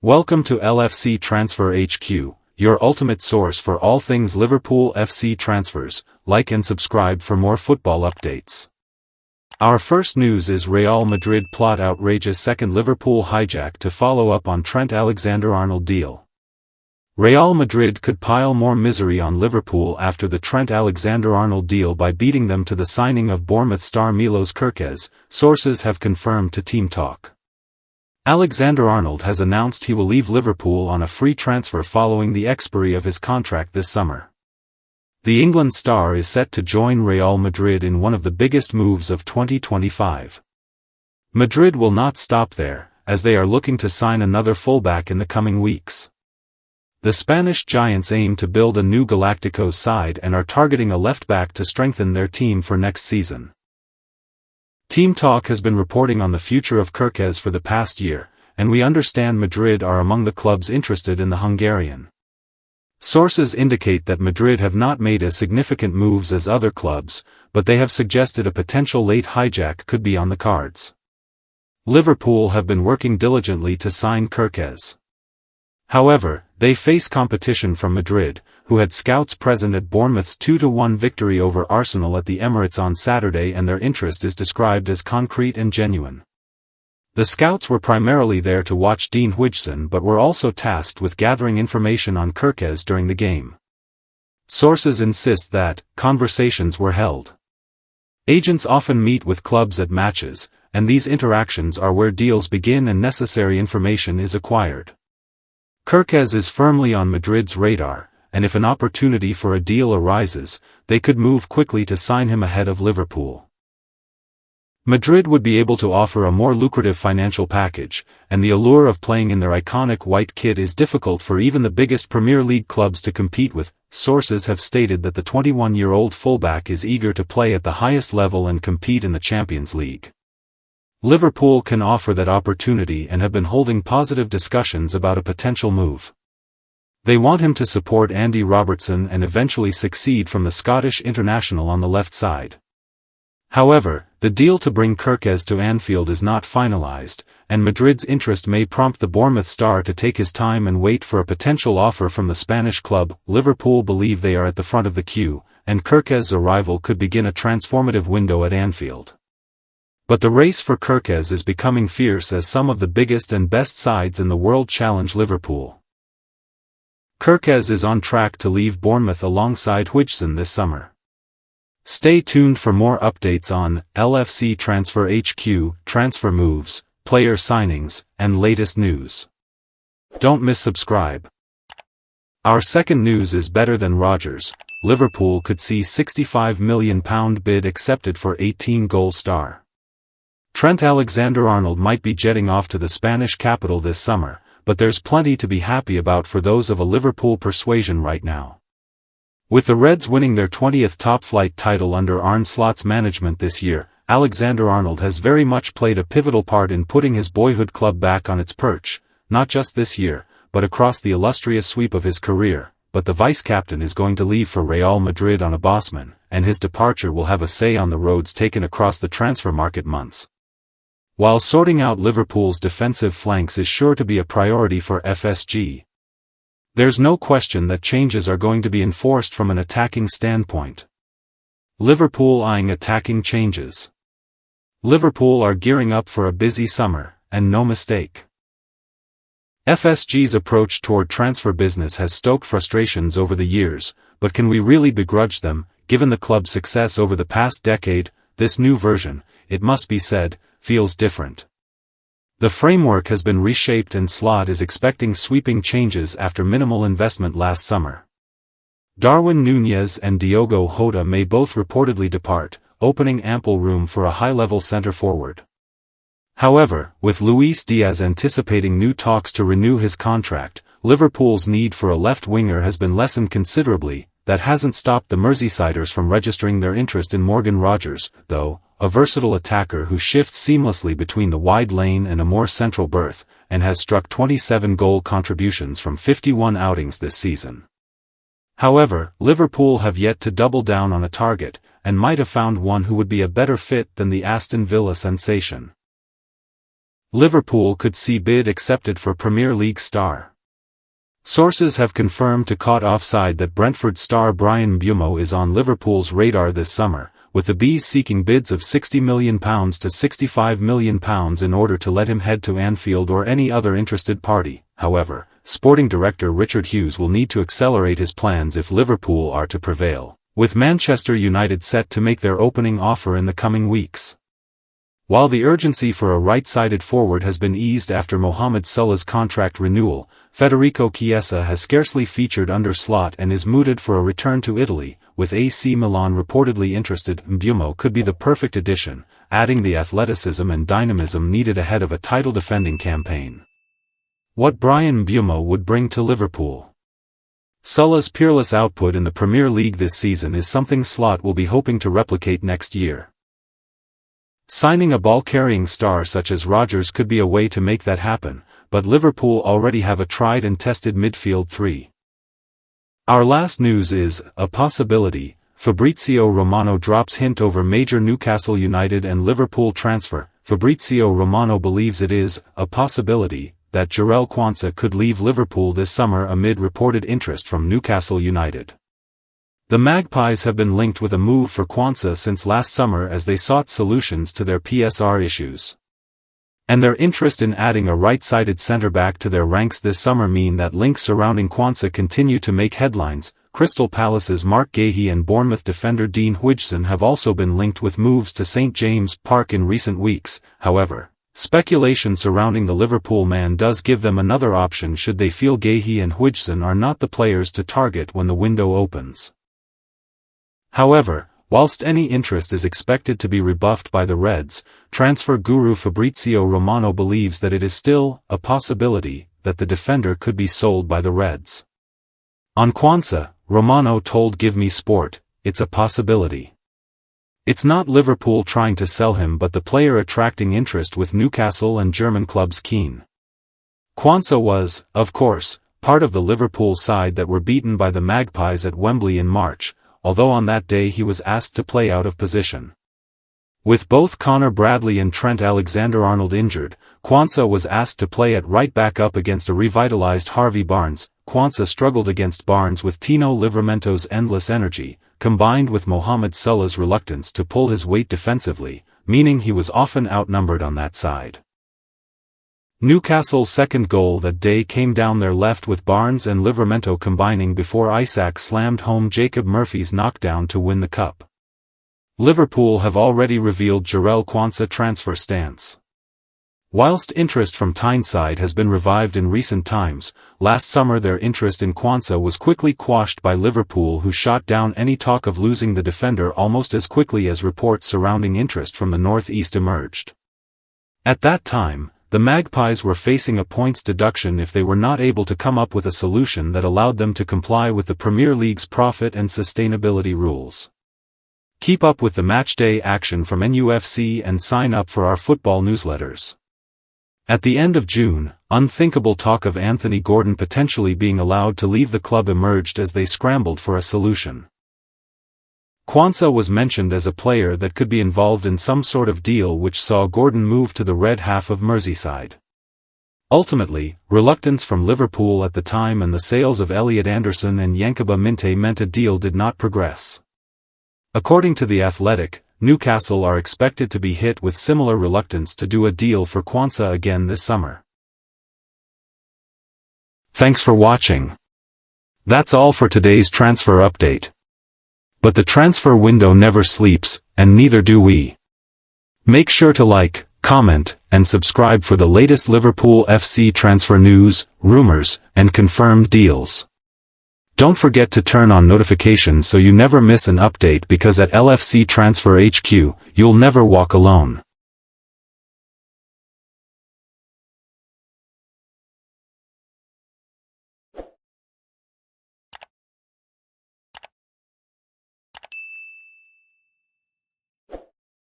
Welcome to LFC Transfer HQ, your ultimate source for all things Liverpool FC transfers. Like and subscribe for more football updates. Our first news is Real Madrid plot outrageous second Liverpool hijack to follow up on Trent Alexander-Arnold deal. Real Madrid could pile more misery on Liverpool after the Trent Alexander-Arnold deal by beating them to the signing of Bournemouth star Milos Kerkez, sources have confirmed to Team Talk. Alexander-Arnold has announced he will leave Liverpool on a free transfer following the expiry of his contract this summer. The England star is set to join Real Madrid in one of the biggest moves of 2025. Madrid will not stop there, as they are looking to sign another fullback in the coming weeks. The Spanish giants aim to build a new Galacticos side and are targeting a left-back to strengthen their team for next season. Team Talk has been reporting on the future of Kerkez for the past year, and we understand Madrid are among the clubs interested in the Hungarian. Sources indicate that Madrid have not made as significant moves as other clubs, but they have suggested a potential late hijack could be on the cards. Liverpool have been working diligently to sign Kerkez. However, they face competition from Madrid, who had scouts present at Bournemouth's 2-1 victory over Arsenal at the Emirates on Saturday, and their interest is described as concrete and genuine. The scouts were primarily there to watch Dean Huijsen but were also tasked with gathering information on Kerkez during the game. Sources insist that conversations were held. Agents often meet with clubs at matches, and these interactions are where deals begin and necessary information is acquired. Kerkez is firmly on Madrid's radar, and if an opportunity for a deal arises, they could move quickly to sign him ahead of Liverpool. Madrid would be able to offer a more lucrative financial package, and the allure of playing in their iconic white kit is difficult for even the biggest Premier League clubs to compete with. Sources have stated that the 21-year-old fullback is eager to play at the highest level and compete in the Champions League. Liverpool can offer that opportunity and have been holding positive discussions about a potential move. They want him to support Andy Robertson and eventually succeed from the Scottish international on the left side. However, the deal to bring Kerkez to Anfield is not finalized, and Madrid's interest may prompt the Bournemouth star to take his time and wait for a potential offer from the Spanish club. Liverpool believe they are at the front of the queue, and Kerkez's arrival could begin a transformative window at Anfield. But the race for Kerkez is becoming fierce as some of the biggest and best sides in the world challenge Liverpool. Kerkez is on track to leave Bournemouth alongside Huijsen this summer. Stay tuned for more updates on LFC Transfer HQ, transfer moves, player signings, and latest news. Don't miss subscribe. Our second news is better than Rodgers. Liverpool could see £65 million bid accepted for 18-goal star. Trent Alexander-Arnold might be jetting off to the Spanish capital this summer, but there's plenty to be happy about for those of a Liverpool persuasion right now. With the Reds winning their 20th top-flight title under Arne Slot's management this year, Alexander-Arnold has very much played a pivotal part in putting his boyhood club back on its perch, not just this year, but across the illustrious sweep of his career. But the vice-captain is going to leave for Real Madrid on a Bosman, and his departure will have a say on the roads taken across the transfer market months. While sorting out Liverpool's defensive flanks is sure to be a priority for FSG, there's no question that changes are going to be enforced from an attacking standpoint. Liverpool eyeing attacking changes. Liverpool are gearing up for a busy summer, and no mistake. FSG's approach toward transfer business has stoked frustrations over the years, but can we really begrudge them, given the club's success over the past decade? This new version, it must be said, feels different. The framework has been reshaped and Slot is expecting sweeping changes after minimal investment last summer. Darwin Núñez and Diogo Jota may both reportedly depart, opening ample room for a high-level centre-forward. However, with Luis Diaz anticipating new talks to renew his contract, Liverpool's need for a left winger has been lessened considerably. That hasn't stopped the Merseysiders from registering their interest in Morgan Rogers, though, a versatile attacker who shifts seamlessly between the wide lane and a more central berth, and has struck 27 goal contributions from 51 outings this season. However, Liverpool have yet to double down on a target, and might have found one who would be a better fit than the Aston Villa sensation. Liverpool could see bid accepted for Premier League star. Sources have confirmed to Caught Offside that Brentford star Bryan Mbeumo is on Liverpool's radar this summer, with the Bees seeking bids of £60 million to £65 million in order to let him head to Anfield or any other interested party. However, sporting director Richard Hughes will need to accelerate his plans if Liverpool are to prevail, with Manchester United set to make their opening offer in the coming weeks. While the urgency for a right-sided forward has been eased after Mohamed Salah's contract renewal, Federico Chiesa has scarcely featured under slot and is mooted for a return to Italy, with AC Milan reportedly interested. Mbeumo could be the perfect addition, adding the athleticism and dynamism needed ahead of a title-defending campaign. What Bryan Mbeumo would bring to Liverpool. Salah's peerless output in the Premier League this season is something Slot will be hoping to replicate next year. Signing a ball-carrying star such as Rodgers could be a way to make that happen, but Liverpool already have a tried and tested midfield three. Our last news is a possibility. Fabrizio Romano drops hint over major Newcastle United and Liverpool transfer. Fabrizio Romano believes it is a possibility that Jarell Quansah could leave Liverpool this summer amid reported interest from Newcastle United. The Magpies have been linked with a move for Quansah since last summer as they sought solutions to their PSR issues. And their interest in adding a right-sided centre-back to their ranks this summer mean that links surrounding Quansah continue to make headlines. Crystal Palace's Mark Gahey and Bournemouth defender Dean Huijsen have also been linked with moves to St James' Park in recent weeks. However, speculation surrounding the Liverpool man does give them another option should they feel Gahey and Huijsen are not the players to target when the window opens. However, whilst any interest is expected to be rebuffed by the Reds, transfer guru Fabrizio Romano believes that it is still a possibility that the defender could be sold by the Reds. On Quansah, Romano told Give Me Sport, "It's a possibility. It's not Liverpool trying to sell him but the player attracting interest with Newcastle and German clubs keen." Quansah was, of course, part of the Liverpool side that were beaten by the Magpies at Wembley in March, although on that day he was asked to play out of position. With both Connor Bradley and Trent Alexander-Arnold injured, Quansah was asked to play at right back up against a revitalized Harvey Barnes. Quansah struggled against Barnes with Tino Livramento's endless energy, combined with Mohamed Salah's reluctance to pull his weight defensively, meaning he was often outnumbered on that side. Newcastle's second goal that day came down their left with Barnes and Livramento combining before Isak slammed home Jacob Murphy's knockdown to win the cup. Liverpool have already revealed Jarell Quansah transfer stance. Whilst interest from Tyneside has been revived in recent times, last summer their interest in Quansah was quickly quashed by Liverpool, who shot down any talk of losing the defender almost as quickly as reports surrounding interest from the northeast emerged. At that time, the Magpies were facing a points deduction if they were not able to come up with a solution that allowed them to comply with the Premier League's profit and sustainability rules. Keep up with the matchday action from NUFC and sign up for our football newsletters. At the end of June, unthinkable talk of Anthony Gordon potentially being allowed to leave the club emerged as they scrambled for a solution. Quansah was mentioned as a player that could be involved in some sort of deal which saw Gordon move to the red half of Merseyside. Ultimately, reluctance from Liverpool at the time and the sales of Elliot Anderson and Yankuba Minte meant a deal did not progress. According to The Athletic, Newcastle are expected to be hit with similar reluctance to do a deal for Quansah again this summer. Thanks for watching. That's all for today's transfer update. But the transfer window never sleeps, and neither do we. Make sure to like, comment, and subscribe for the latest Liverpool FC transfer news, rumors, and confirmed deals. Don't forget to turn on notifications so you never miss an update, because at LFC Transfer HQ, you'll never walk alone.